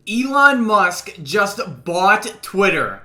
Elon Musk just bought Twitter.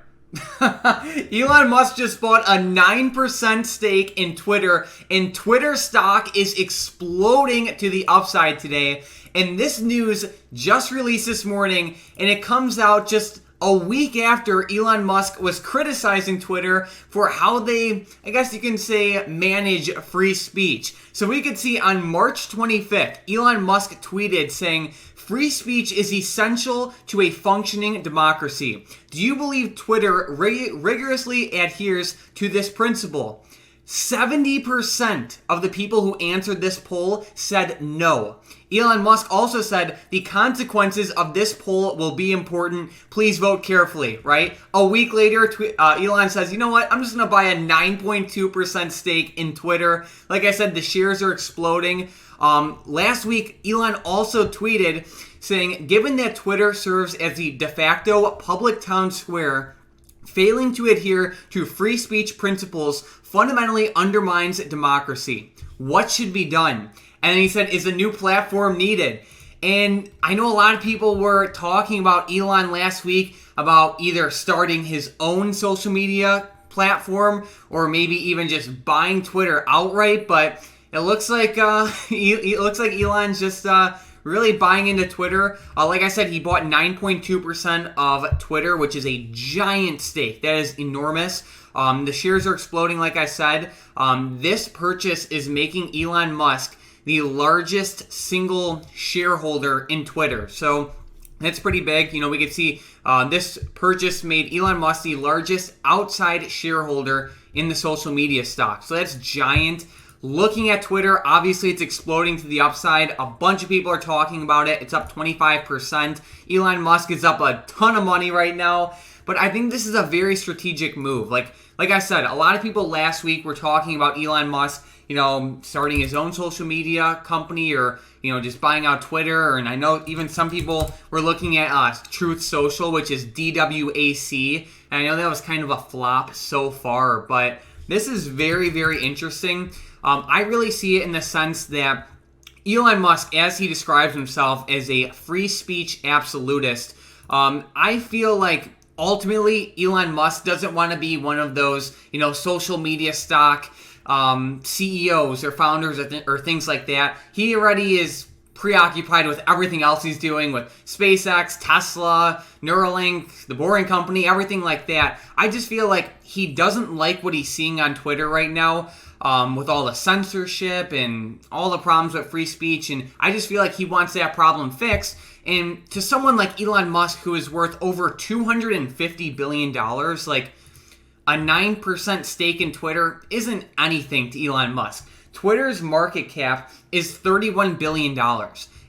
Elon Musk just bought a 9% stake in Twitter, and Twitter stock is exploding to the upside today. And this news just released this morning, and it comes out just a week after Elon Musk was criticizing Twitter for how they, I guess you can say, manage free speech. So we could see on March 25th, Elon Musk tweeted saying, "Free speech is essential to a functioning democracy. Do you believe Twitter rigorously adheres to this principle?" 70% of the people who answered this poll said no. Elon Musk also said the consequences of this poll will be important. Please vote carefully, right? A week later, Elon says, you know what? I'm just going to buy a 9.2% stake in Twitter. Like I said, the shares are exploding. Last week, Elon also tweeted saying, given that Twitter serves as the de facto public town square, failing to adhere to free speech principles fundamentally undermines democracy. What should be done? And he said, is a new platform needed? And I know a lot of people were talking about Elon last week about either starting his own social media platform or maybe even just buying Twitter outright. But it looks like Elon's just really buying into Twitter. Like I said, he bought 9.2% of Twitter, which is a giant stake. That is enormous. The shares are exploding, like I said. This purchase is making Elon Musk the largest single shareholder in Twitter. So that's pretty big. You know, we could see this purchase made Elon Musk the largest outside shareholder in the social media stock. So that's giant. Looking at Twitter, obviously it's exploding to the upside. A bunch of people are talking about it. It's up 25%. Elon Musk is up a ton of money right now. But I think this is a very strategic move. Like I said, a lot of people last week were talking about Elon Musk, you know, starting his own social media company or, you know, just buying out Twitter. And I know even some people were looking at Truth Social, which is DWAC. And I know that was kind of a flop so far, but this is very, very interesting. I really see it in the sense that Elon Musk, as he describes himself as a free speech absolutist, I feel like ultimately Elon Musk doesn't want to be one of those, you know, social media stock CEOs or founders or things like that. He already is preoccupied with everything else he's doing with SpaceX, Tesla, Neuralink, the Boring Company, everything like that. I just feel like he doesn't like what he's seeing on Twitter right now. With all the censorship and all the problems with free speech. And I just feel like he wants that problem fixed. And to someone like Elon Musk, who is worth over $250 billion, like a 9% stake in Twitter isn't anything to Elon Musk. Twitter's market cap is $31 billion.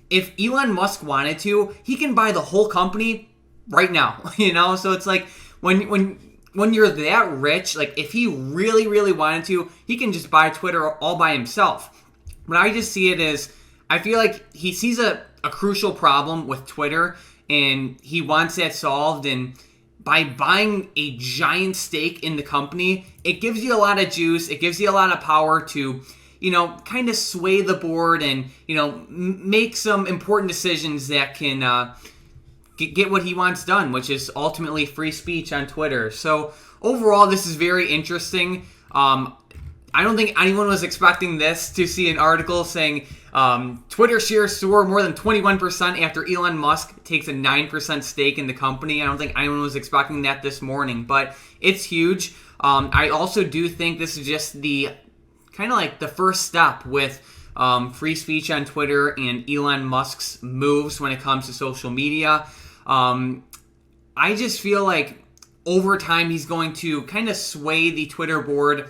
If Elon Musk wanted to, he can buy the whole company right now, you know? So it's like when you're that rich, like if he really, really wanted to, he can just buy Twitter all by himself. But I just see it as, I feel like he sees a crucial problem with Twitter and he wants that solved. And by buying a giant stake in the company, it gives you a lot of juice. It gives you a lot of power to, you know, kind of sway the board and, you know, make some important decisions that can get what he wants done, which is ultimately free speech on Twitter. So overall, this is very interesting. I don't think anyone was expecting this, to see an article saying Twitter shares soar more than 21% after Elon Musk takes a 9% stake in the company. I don't think anyone was expecting that this morning, but it's huge. I also do think this is just the kind of like the first step with free speech on Twitter and Elon Musk's moves when it comes to social media. I just feel like over time he's going to kind of sway the Twitter board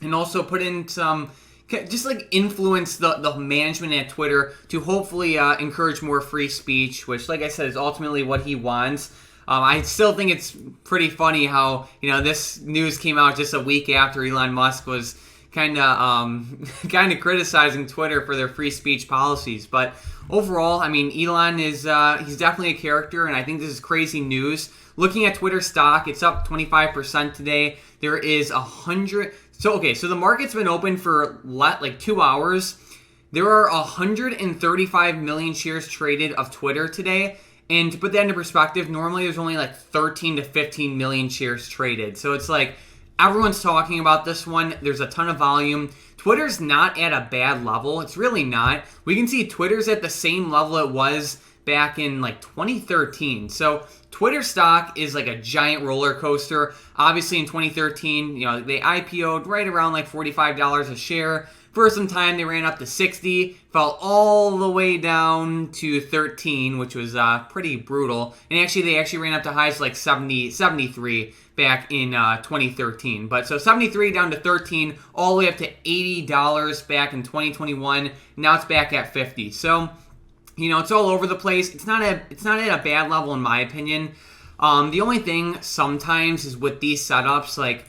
and also put in some, just like influence the management at Twitter to hopefully encourage more free speech, which, like I said, is ultimately what he wants. I still think it's pretty funny how, you know, this news came out just a week after Elon Musk was kind of criticizing Twitter for their free speech policies. But overall, I mean, Elon is he's definitely a character, and I think this is crazy news. Looking at Twitter stock, it's up 25% today. There is 100. So the market's been open for like 2 hours. There are 135 million shares traded of Twitter today, And to put that into perspective, normally there's only like 13 to 15 million shares traded. So it's like everyone's talking about this one. There's a ton of volume. Twitter's not at a bad level. It's really not. We can see Twitter's at the same level it was back in like 2013. So Twitter stock is like a giant roller coaster. Obviously in 2013, they IPO'd right around like $45 a share. For some time, they ran up to 60, fell all the way down to 13, which was pretty brutal. And they actually ran up to highs like 73 back in 2013. But so 73 down to 13, all the way up to $80 back in 2021. Now it's back at 50. So, it's all over the place. It's not at a bad level in my opinion. The only thing sometimes is with these setups, like,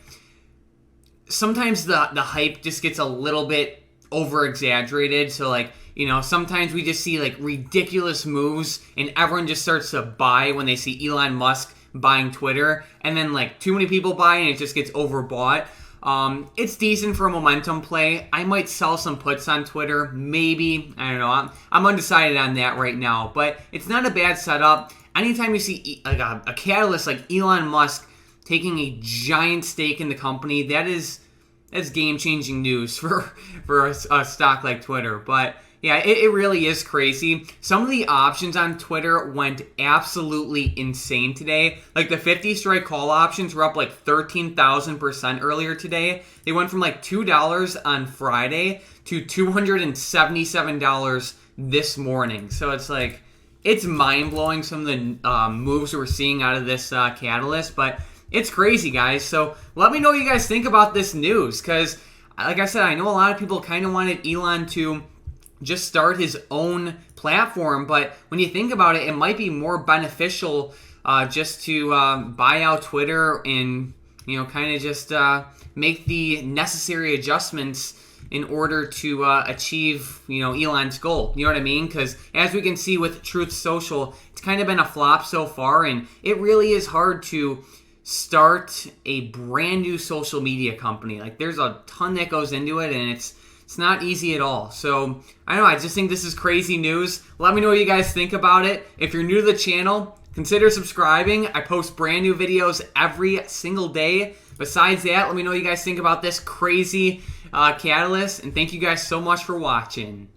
sometimes the hype just gets a little bit over exaggerated. So like, sometimes we just see like ridiculous moves and everyone just starts to buy when they see Elon Musk buying Twitter, and then like too many people buy and it just gets overbought. It's decent for a momentum play. I might sell some puts on Twitter, maybe. I don't know. I'm undecided on that right now, but it's not a bad setup. Anytime you see like a catalyst like Elon Musk taking a giant stake in the company, that's game-changing news for a stock like Twitter. But yeah, it really is crazy. Some of the options on Twitter went absolutely insane today. Like the 50 strike call options were up like 13,000% earlier today. They went from like $2 on Friday to $277 this morning. So it's like, it's mind-blowing some of the moves we're seeing out of this catalyst, but it's crazy, guys. So let me know what you guys think about this news, because like I said, I know a lot of people kind of wanted Elon to just start his own platform, but when you think about it, it might be more beneficial just to buy out Twitter and kind of just make the necessary adjustments in order to achieve Elon's goal. You know what I mean? Because as we can see with Truth Social, it's kind of been a flop so far, and it really is hard to start a brand new social media company. Like, there's a ton that goes into it, and it's not easy at all. So I don't know, I just think this is crazy news. Let me know what you guys think about it. If you're new to the channel, consider subscribing. I post brand new videos every single day. Besides that, let me know what you guys think about this crazy catalyst, and thank you guys so much for watching.